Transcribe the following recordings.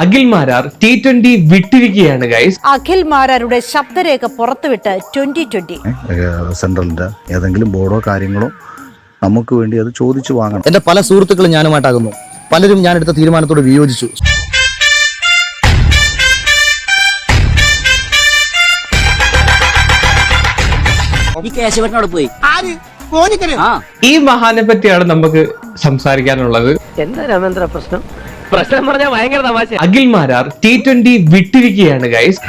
Akhil Marar T20 വിട്ടിരിക്കുകയാണ് guys. അഖിൽ മാരാരുടെ ശബ്ദരേഖ പുറത്തുവിട്ട് 2020 സെൻട്രലിന്റെ ഏതെങ്കിലും ബോർഡോ കാര്യങ്ങളോ നമുക്ക് വേണ്ടി അത് ചോദിച്ചു വാങ്ങണം. എന്റെ പല സുഹൃത്തുക്കളും ഞാനുമായിട്ടാകുന്നു. പലരും ഞാൻ എടുത്ത തീരുമാനത്തോട് വിയോജിച്ചു. ഈ മഹാനെ പറ്റിയാണ് നമുക്ക് സംസാരിക്കാനുള്ളത്. എന്താ രാമേന്ദ്ര പ്രശ്നം പറഞ്ഞാൽ ഭയങ്കര തമാശ. അഖിൽ മാരാർ T20 വിട്ടിരിക്കുകയാണ് ഗൈസ്.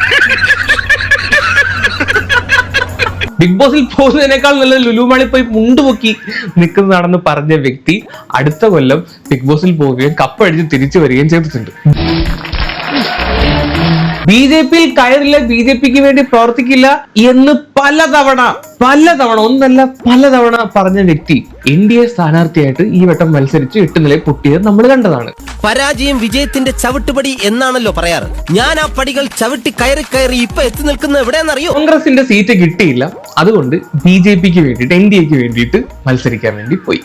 ബിഗ് ബോസിൽ പോകുന്നതിനേക്കാൾ നല്ല ലുലുമാളി പോയി മുണ്ടുപൊക്കി നിൽക്കുന്നതാണെന്ന് പറഞ്ഞ വ്യക്തി അടുത്ത കൊല്ലം ബിഗ് ബോസിൽ പോവുകയും കപ്പടിച്ച് തിരിച്ചു വരികയും ചെയ്തിട്ടുണ്ട്. BJPയിൽ കയറില്ല, BJPക്ക് വേണ്ടി പ്രവർത്തിക്കില്ല എന്ന് പലതവണ ഒന്നല്ല പലതവണ പറഞ്ഞ വ്യക്തി NDA സ്ഥാനാർത്ഥിയായിട്ട് ഈ വട്ടം മത്സരിച്ച് 8 നില പൊട്ടിയത് നമ്മൾ കണ്ടതാണ്. പരാജയം വിജയത്തിന്റെ ചവിട്ടുപടി എന്നാണല്ലോ പറയാറ്. ഞാൻ ആ പടികൾ ചവിട്ടി കയറി ഇപ്പൊ എത്തി നിൽക്കുന്ന എവിടെയെന്നറിയോ? കോൺഗ്രസിന്റെ സീറ്റ് കിട്ടിയില്ല, അതുകൊണ്ട് BJPക്ക് വേണ്ടിയിട്ട് NDAക്ക് വേണ്ടിയിട്ട് മത്സരിക്കാൻ വേണ്ടി പോയി.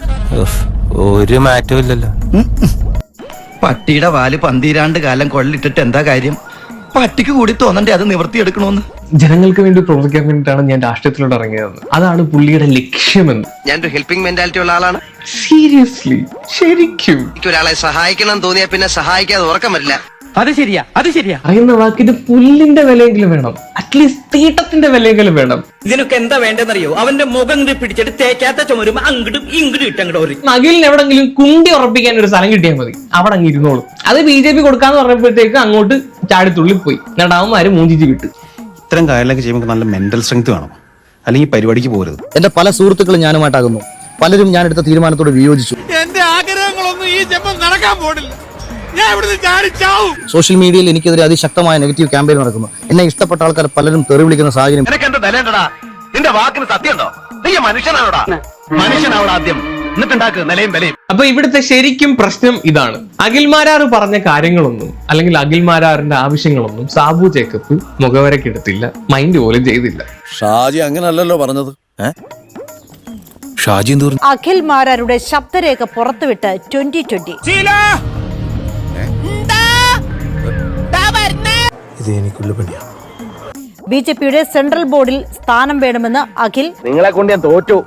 ഒരു മാറ്റവും ഇല്ലല്ലോ. പട്ടിയുടെ വാല് 12 കാലം കൊള്ളിട്ടിട്ട് എന്താ കാര്യം? പട്ടിക്ക് കൂടി തോന്നണ്ടേ അത് നിവർത്തിയെടുക്കണോന്ന്. ജനങ്ങൾക്ക് വേണ്ടി പ്രവർത്തിക്കാൻ വേണ്ടിയിട്ടാണ് ഞാൻ രാഷ്ട്രീയത്തിലോട്ട് ഇറങ്ങിയതെന്ന്, അതാണ് പുള്ളിയുടെ ലക്ഷ്യമെന്ന്. ഞാനൊരു ഹെൽപ്പിംഗ് മെന്റാലിറ്റി ഉള്ള ആളാണ്. സീരിയസ്ലി, ശരിക്കും ഒരാളെ സഹായിക്കണം തോന്നിയാ പിന്നെ സഹായിക്കാതെ ഉറക്കം വരില്ല. അത് ശരിയാ. അറിയുന്ന വാക്കിന് പുല്ലിന്റെ വിലയെങ്കിലും വേണം, അറ്റ്ലീസ്റ്റ് തീട്ടത്തിന്റെ വിലയെങ്കിലും വേണം. ഇതിനൊക്കെ എന്താ വേണ്ടെന്നറിയോ? അവന്റെ മുഖം പിടിച്ചിട്ട് തേക്കാത്ത ചുമരും അങ്ങോട്ടും ഇങ്ങോട്ടും ഇട്ടങ്ങോട്ട്. അഖിലിന് എവിടെങ്കിലും കുണ്ടി ഉറപ്പിക്കാൻ ഒരു സ്ഥലം കിട്ടിയാൽ മതി, അവിടെ അങ്ങ് ഇരുന്നോളും. അത് BJP കൊടുക്കാന്ന് പറഞ്ഞപ്പോഴത്തേക്ക് അങ്ങോട്ട് ചാടിത്തുള്ളി പോയി. രണ്ടാമന്മാര് മൂഞ്ചിച്ച് വിട്ടു. ഇത്തരം കാര്യങ്ങളൊക്കെ ചെയ്യുമ്പോൾ നല്ല മെന്റൽ സ്ട്രെങ്ത് വേണം, അല്ലെങ്കിൽ പരിപാടിക്ക് പോകരുത്. എന്റെ പല സുഹൃത്തുക്കളും ഞാനുമായിട്ടാകുന്നു. പലരും ഞാൻ എടുത്ത തീരുമാനത്തോട് വിയോജിച്ചു. എന്റെ ആഗ്രഹങ്ങളൊന്നും ഈ ജന്മം നടക്കാൻ പോണില്ല. ഞാൻ ഇവിടുന്ന് ചാടിച്ചാവും. സോഷ്യൽ മീഡിയയിൽ എനിക്കെതിരെ അതിശക്തമായ നെഗറ്റീവ് ക്യാമ്പയിൻ നടക്കുന്നു. എന്നെ ഇഷ്ടപ്പെട്ട ആൾക്കാർ പലരും തെറി വിളിക്കുന്ന സാഹചര്യം. നിന്റെ വാക്കിന് സത്യമുണ്ടോ? നീ മനുഷ്യനാണോടാ? മനുഷ്യനാവോടാ ആദ്യം, എന്നിട്ടുണ്ടാക്ക് നിലയും വിലയും. അപ്പൊ ഇവിടുത്തെ ശരിക്കും പ്രശ്നം ഇതാണ്. അഖിൽ മാരാർ പറഞ്ഞ കാര്യങ്ങളൊന്നും അല്ലെങ്കിൽ അഖിൽ മാരാറിന്റെ ആവശ്യങ്ങളൊന്നും സാബു ജേക്കബ് മുഖവരക്കെടുത്തില്ല, മൈൻഡ് പോലും ചെയ്തില്ല. ഷാജി അങ്ങനല്ലല്ലോ പറഞ്ഞത്. ഷാജി അഖിൽ മാരാരുടെ ശബ്ദരേഖ പുറത്തുവിട്ട് 2020 BJPയുടെ സെൻട്രൽ ബോർഡിൽ സ്ഥാനം വേണമെന്ന് അഖിൽ. നിങ്ങളെ കൊണ്ട് ഞാൻ തോറ്റു.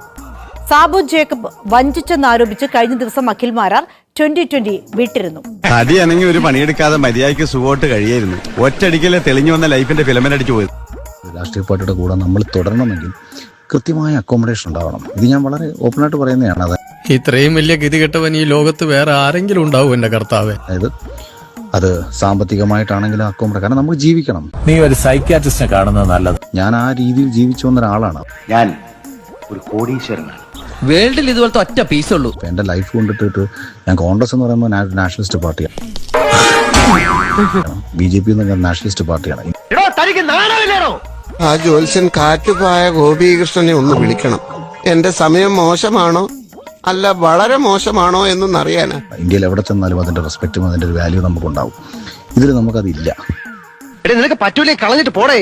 സാബു ജേക്കബ് വഞ്ചിച്ചെന്നാരോപിച്ച് കഴിഞ്ഞ ദിവസം അഖിൽ മാരാർ 2020 വിട്ടിരുന്നു. തടിയാണെങ്കിൽ ഒരു പണിയെടുക്കാതെ മര്യാദയ്ക്ക് സുഖമായിട്ട് കഴിയായിരുന്നു. ഒറ്റയടിക്കല്ലേ തെളിഞ്ഞു വന്ന ലൈഫിന്റെ ഫിലമെന്റ് അടിച്ചു പോയത്. രാഷ്ട്രീയ പാർട്ടിയുടെ കൂടെ നമ്മൾ തുടരണമെങ്കിൽ കൃത്യമായ അക്കോമഡേഷൻ ഉണ്ടാവണം. ഇത് ഞാൻ വളരെ ഓപ്പണായിട്ട് പറയുന്നതാണ്. അത് ഇത്രയും വലിയ ഗതികെട്ടവൻ ഈ ലോകത്ത് വേറെ ആരെങ്കിലും ഉണ്ടാവും എന്റെ കർത്താവേ. അതായത് അത് സാമ്പത്തികമായിട്ടാണെങ്കിലും അക്കോമഡേഷൻ, കാരണം നമുക്ക് ജീവിക്കണം. നീ ഒരു സൈക്യാട്രിസ്റ്റിനെ കാണുന്നത് നല്ലത്. ഞാൻ ആ രീതിയിൽ ജീവിച്ചു വന്ന ഒരാളാണ്. ഞാൻ ഒരു കോടീശ്വരനാണ്. വേൾഡിൽ ഇതുപോലത്തെ ഒറ്റ പീസേ ഉള്ളൂ. എന്റെ ലൈഫ് കൊണ്ടിട്ട് ഞാൻ കോൺഗ്രസ് എന്ന് പറയുമ്പോൾ നാഷണലിസ്റ്റ് പാർട്ടിയാണ്, BJP എന്ന് പറഞ്ഞാൽ നാഷണലിസ്റ്റ് പാർട്ടിയാണ്. ആ ജ്യോത്സ്യൻ കാറ്റുപായ ഗോപീകൃഷ്ണനെ ഒന്ന് വിളിക്കണം. എന്റെ സമയം മോശമാണോ അല്ല വളരെ മോശമാണോ എന്നൊന്നറിയാനാ. ഇന്ത്യയിൽ എവിടെ ചെന്നാലും അതിന്റെ റെസ്പെക്റ്റും അതിന്റെ ഒരു വാല്യൂ നമുക്കുണ്ടാവും. ഇതിൽ നമുക്കതില്ല. നിനക്ക് പറ്റൂലേ, കളഞ്ഞിട്ട് പോടേ.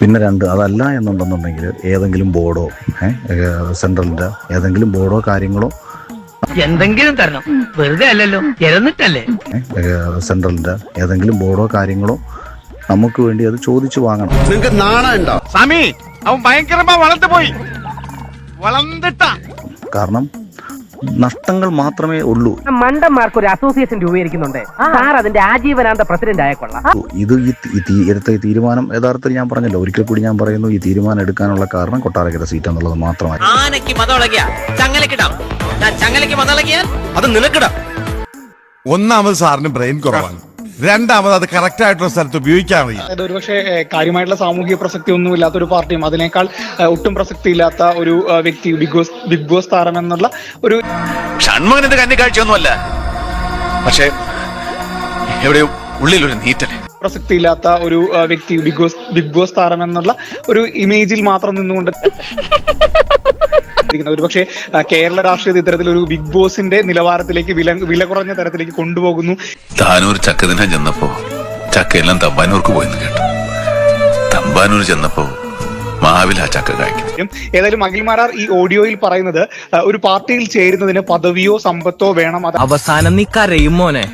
പിന്നെ അതല്ല എന്നുണ്ടെന്നുണ്ടെങ്കിൽ ഏതെങ്കിലും ബോർഡോ സെൻട്രലിന്റെ ഏതെങ്കിലും ബോർഡോ കാര്യങ്ങളോ എന്തെങ്കിലും തരണം, വെറുതെ അല്ലല്ലോ, ഇരന്നിട്ടല്ലേ. സെൻട്രലിന്റെ ഏതെങ്കിലും ബോർഡോ കാര്യങ്ങളോ നമുക്ക് വേണ്ടി അത് ചോദിച്ചു വാങ്ങണം. നിങ്ങക്ക് നാണുണ്ടോ? സമി അവൻ ഭയങ്കരമാ വളർന്നിട്ടാ. കാരണം നഷ്ടങ്ങൾ മാത്രമേ ഉള്ളൂ. മണ്ടന്മാർക്ക് ഒരു അസോസിയേഷൻ രൂപീകരിക്കുന്നുണ്ട്. സാർ അതിന്റെ ആജീവനാന്ത പ്രസിഡന്റ് ആയ കൊള്ളാം. ഇത് ഈ തീരുമാനം യഥാർത്ഥത്തിൽ ഞാൻ പറഞ്ഞല്ലോ, ഒരിക്കൽ കൂടി ഞാൻ പറയുന്നു, ഈ തീരുമാനം എടുക്കാനുള്ള കാരണം കൊട്ടാരക്കര സീറ്റ് എന്നുള്ളത് മാത്രമായി. ഒന്നാമത് സാറിന് ബ്രെയിൻ കുറവാണ്, രണ്ടാമത് അത് കറക്റ്റ് ആയിട്ടുള്ള സ്ഥലത്ത് ഉപയോഗിക്കാൻ വയ്യ. ഒരുപക്ഷെ കാര്യമായിട്ടുള്ള സാമൂഹിക പ്രസക്തി ഒന്നും ഇല്ലാത്ത ഒരു പാർട്ടിയും അതിനേക്കാൾ ഒട്ടും പ്രസക്തി ഇല്ലാത്ത ഒരു വ്യക്തി ബിഗ് ബോസ് താരം എന്നുള്ള ഒരു ഷൺമുഖന്റെ കന്നിക്കാഴ്ചയൊന്നുമല്ല, പക്ഷേ എവിടെയോ ഉള്ളിലൊരു നീറ്റല്. പ്രസക്തി ഇല്ലാത്ത ഒരു വ്യക്തി ബിഗ് ബോസ് താരം എന്നുള്ള ഒരു ഇമേജിൽ മാത്രം നിന്നുകൊണ്ട് ഒരുപക്ഷെ കേരള രാഷ്ട്രീയത്തിൽ ഇത്തരത്തിലൊരു ബിഗ് ബോസിന്റെ നിലവാരത്തിലേക്ക് വില കുറഞ്ഞ തരത്തിലേക്ക് കൊണ്ടുപോകുന്നു. താനൂർ ചക്ക ദിനം ചെന്നപ്പോ ചക്കയെല്ലാം തമ്പാനൂർക്ക് പോയെന്ന് കേട്ടു. തമ്പാനൂർ ചെന്നപ്പോ മാവിൽ ആ ചക്ക കായ്ക്കും. ഏതായാലും അഖിൽ മാരാർ ഈ ഓഡിയോയിൽ പറയുന്നത് ഒരു പാർട്ടിയിൽ ചേരുന്നതിന് പദവിയോ സമ്പത്തോ വേണം. അവസാനം നീ കരയും മോനെ.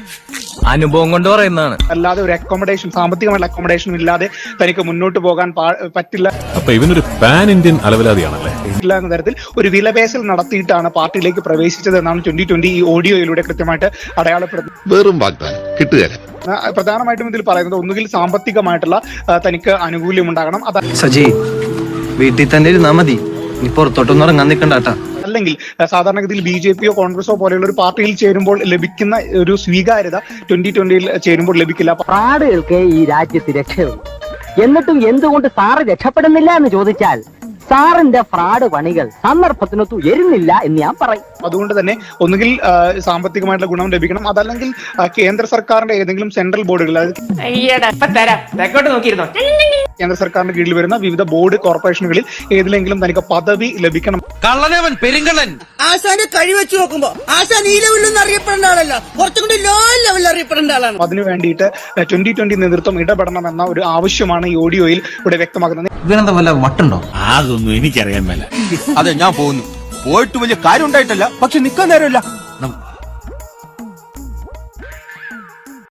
അനുഭവം കൊണ്ട് പറയുന്നതാണ്. അല്ലാതെ ഒരു അക്കോമഡേഷൻ, സാമ്പത്തികമായിട്ടുള്ള അക്കോമഡേഷൻ ഇല്ലാതെ തനിക്ക് മുന്നോട്ട് പോകാൻ പറ്റില്ല. അപ്പൊ ഇവനൊരു പാൻ ഇന്ത്യൻ അലവലാതിയാണല്ലേ? ഇല്ല എന്ന തരത്തിൽ ഒരു വിലപേശൽ നടത്തിയിട്ടാണ് പാർട്ടിയിലേക്ക് പ്രവേശിച്ചത് എന്നാണ് 2020 ഈ ഓഡിയോയിലൂടെ കൃത്യമായിട്ട് അടയാളപ്പെടുത്തുന്നത്. വെറും വാഗ്ദാനം കിട്ടുകയില്ല. പ്രധാനമായിട്ടും ഇതിൽ പറയുന്നത് ഒന്നുകിൽ സാമ്പത്തികമായിട്ടുള്ള തനിക്ക് ആനുകൂല്യം ഉണ്ടാകണം, സജി വീട്ടിൽ തന്നെ ഇരുന്നാ മതി, നീ പുറത്തോട്ടൊന്നും ഇറങ്ങാൻ നിൽക്കണ്ടാട്ടാ. അല്ലെങ്കിൽ സാധാരണഗതിയിൽ BJPയോ കോൺഗ്രസോ പോലെയുള്ള ഒരു പാർട്ടിയിൽ ചേരുമ്പോൾ ലഭിക്കുന്ന ഒരു സ്വീകാര്യത 2020 ചേരുമ്പോൾ ലഭിക്കില്ല. ഫ്രാഡുകൾക്ക് ഈ രാജ്യത്ത് രക്ഷയുള്ളൂ. എന്നിട്ടും എന്തുകൊണ്ട് സാറ് രക്ഷപ്പെടുന്നില്ല എന്ന് ചോദിച്ചാൽ സാറിന്റെ ഫ്രാഡ് പണികൾ സന്ദർഭത്തിനൊത്ത് ഉയരുന്നില്ല എന്ന് ഞാൻ പറയും. അതുകൊണ്ട് തന്നെ ഒന്നുകിൽ സാമ്പത്തികമായിട്ടുള്ള ഗുണം ലഭിക്കണം, അതല്ലെങ്കിൽ കേന്ദ്ര സർക്കാരിന്റെ ഏതെങ്കിലും സെൻട്രൽ ബോർഡുകൾ, കേന്ദ്ര സർക്കാരിന്റെ കീഴിൽ വരുന്ന വിവിധ ബോർഡ് കോർപ്പറേഷനുകളിൽ ഏതിലെങ്കിലും തനിക്ക് പദവി ലഭിക്കണം. കള്ളനവൻ പെരുങ്കള്ളൻ. ആശാന്റെ കഴിവെച്ച് നോക്കുമ്പോ ആശാൻ ഈ ലെവലിൽ അറിയപ്പെടേണ്ട ആളല്ല, കുറച്ചും കൂടി ലോ ലെവലിൽ അറിയപ്പെടേണ്ട ആളാണ്. അതിനു വേണ്ടിയിട്ട് 2020 നേതൃത്വം ഇടപെടണമെന്ന ഒരു ആവശ്യമാണ് ഈ ഓഡിയോയിൽ ഇവിടെ വ്യക്തമാക്കുന്നത്. ഇവനെന്താ വല്ല വട്ടുണ്ടോ? അതൊന്നും എനിക്കറിയാൻ മേല. അതെ, ഞാൻ പോകുന്നു. പോയിട്ട് വലിയ കാര്യം ഉണ്ടായിട്ടല്ല, പക്ഷെ നിക്കാൻ നേരമില്ല.